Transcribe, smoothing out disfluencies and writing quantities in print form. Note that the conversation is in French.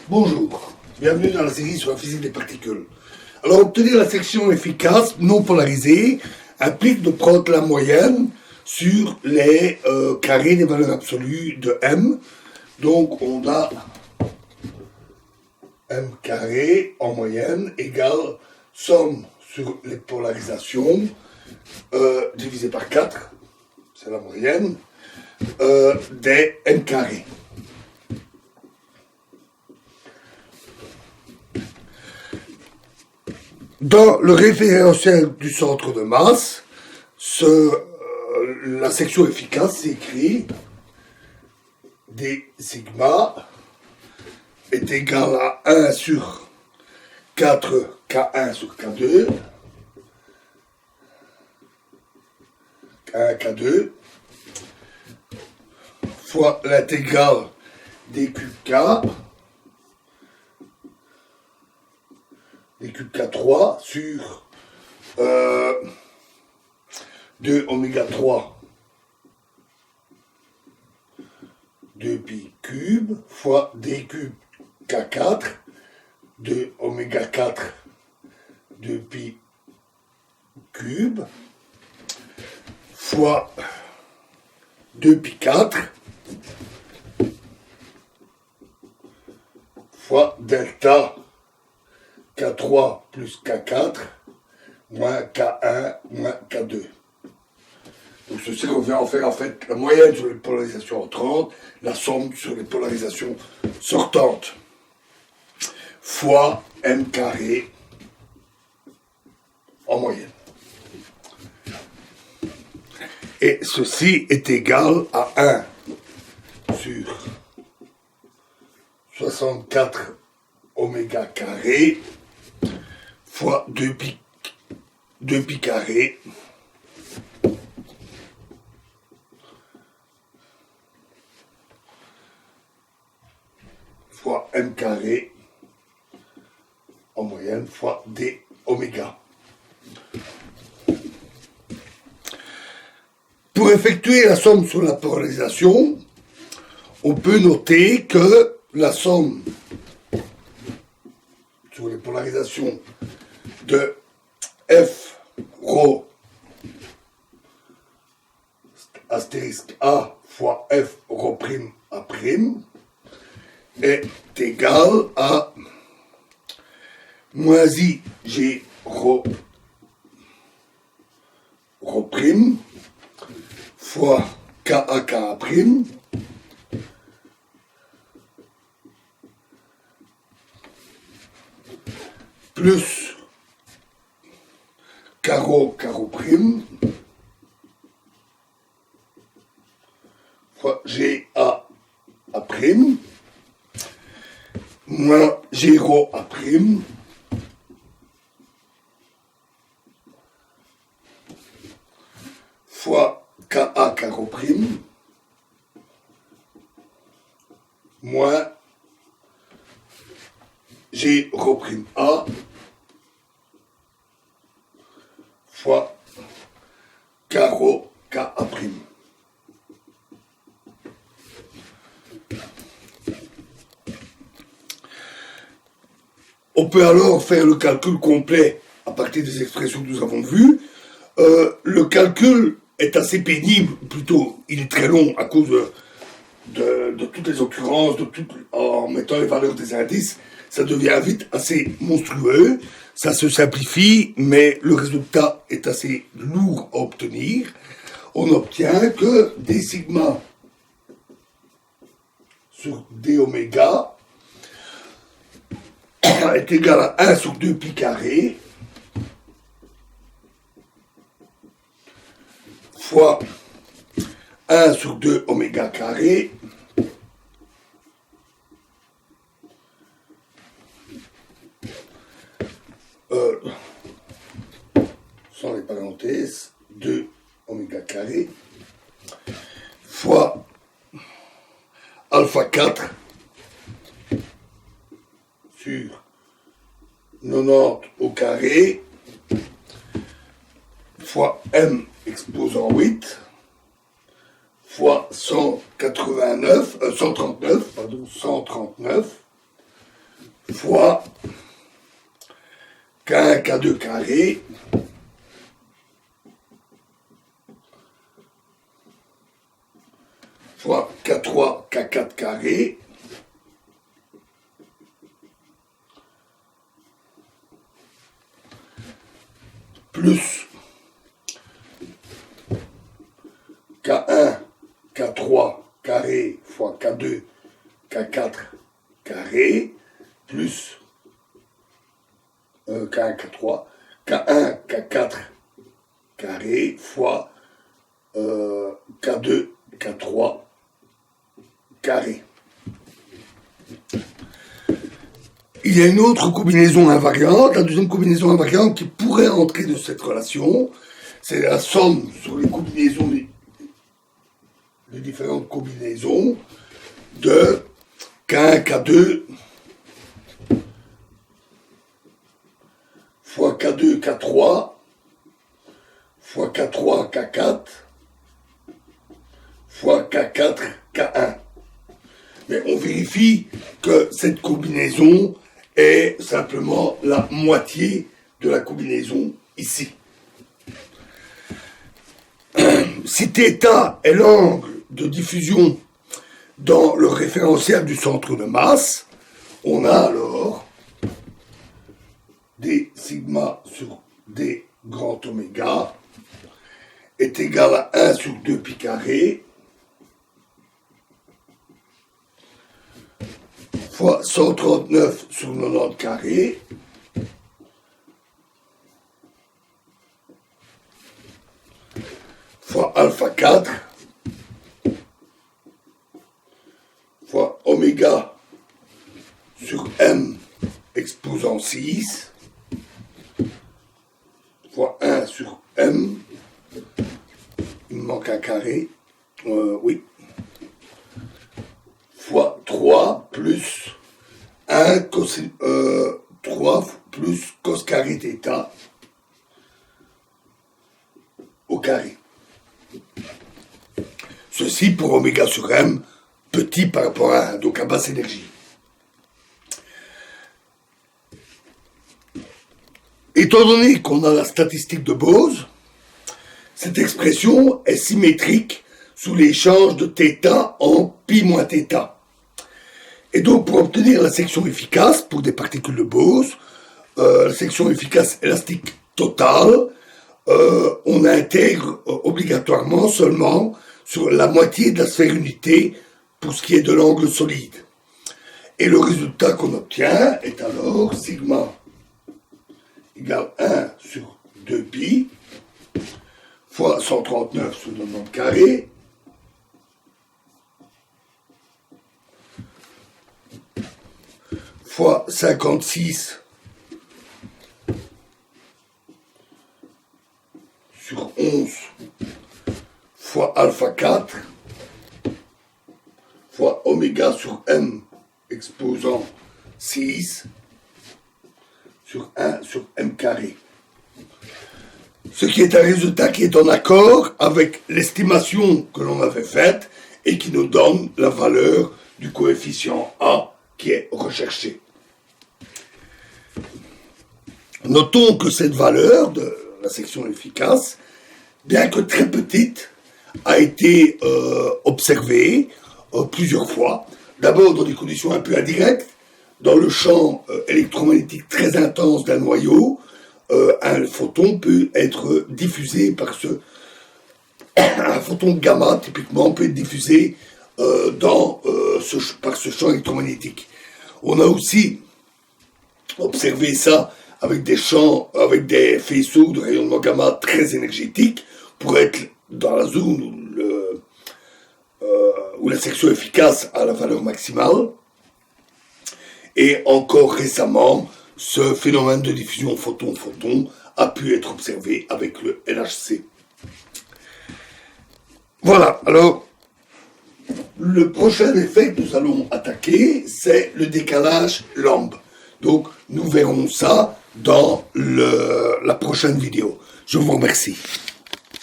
Bonjour, bienvenue dans la série sur la physique des particules. Alors, obtenir la section efficace non polarisée implique de prendre la moyenne sur les carrés des valeurs absolues de m. Donc, on a m carré en moyenne égale somme sur les polarisations divisé par 4, c'est la moyenne, des m carrés. Dans le référentiel du centre de masse, la section efficace s'écrit d sigma est égal à 1 sur 4 K1 sur K2, K1 K2, fois l'intégrale d cube K, d cube K3 sur 2 oméga 3 2 pi cube fois d cube K4 2 oméga 4 2 pi cube fois 2 pi 4 fois delta K3 plus K4 moins K1 moins K2. Donc ceci revient en faire en fait la moyenne sur les polarisations entrantes, la somme sur les polarisations sortantes, fois m carré en moyenne. Et ceci est égal à 1 sur 64 oméga carré fois 2 pi carré fois m carré en moyenne fois d oméga. Pour effectuer la somme sur la polarisation, on peut noter que la somme sur les polarisations de f rho astérisque a fois f rho prime a prime est égal à moins i g rho prime fois ka ka prime plus carreau prime fois G A prime moins G rho A prime fois KA carreau prime moins G rho prime A fois carreau Ka prime. On peut alors faire le calcul complet à partir des expressions que nous avons vues. Le calcul est assez pénible, plutôt il est très long à cause de toutes les occurrences, en mettant les valeurs des indices, ça devient vite assez monstrueux, ça se simplifie, mais le résultat est assez lourd à obtenir. On obtient que d sigma sur d oméga est égal à 1 sur 2 pi carré fois 1 sur 2 oméga carré sans les parenthèses 2 oméga carré fois alpha 4 sur 90 au carré fois m exposant 8 fois 139 fois K1, K2 carré fois K3, K4 carré plus K1, K3 carré fois K2, K4 carré plus K1, K3, K1, K4 carré fois K2, K3 carré. Il y a une autre combinaison invariante, la deuxième combinaison invariante qui pourrait entrer de cette relation, c'est la somme sur les combinaisons, les différentes combinaisons de K1, K2 fois K2, K3 fois K3, K4 fois K4, K1. Mais on vérifie que cette combinaison est simplement la moitié de la combinaison ici. Si θ est l'angle de diffusion dans le référentiel du centre de masse, on a alors d sigma sur d grand oméga est égal à 1 sur 2 pi carré fois 139 sur 90 carré fois alpha 4 fois oméga sur m exposant 6 fois 1 sur m, il me manque un carré, oui, fois 3 plus 1 cos, 3 plus cos carré θ au carré. Ceci pour oméga sur m, petit par rapport à 1, donc à basse énergie. Étant donné qu'on a la statistique de Bose, cette expression est symétrique sous l'échange de θ en pi moins θ. Et donc, pour obtenir la section efficace pour des particules de Bose, la section efficace élastique totale, on intègre obligatoirement seulement sur la moitié de la sphère unité pour ce qui est de l'angle solide. Et le résultat qu'on obtient est alors sigma égale 1 sur 2 pi fois 139 sur 90 carré fois 56 sur 11 fois alpha 4 fois oméga sur m exposant 6 sur 1 sur m carré. Ce qui est un résultat qui est en accord avec l'estimation que l'on avait faite et qui nous donne la valeur du coefficient A qui est recherché. Notons que cette valeur de la section efficace, bien que très petite, a été observée plusieurs fois. D'abord dans des conditions un peu indirectes, dans le champ électromagnétique très intense d'un noyau, un photon peut être diffusé par un photon gamma typiquement peut être diffusé par ce champ électromagnétique. On a aussi observé ça avec des faisceaux de rayonnement gamma très énergétiques pour être dans la zone où la section efficace a la valeur maximale. Et encore récemment, ce phénomène de diffusion photon-photon a pu être observé avec le LHC. Voilà, alors, le prochain effet que nous allons attaquer, c'est le décalage Lamb. Donc, nous verrons ça dans la prochaine vidéo. Je vous remercie.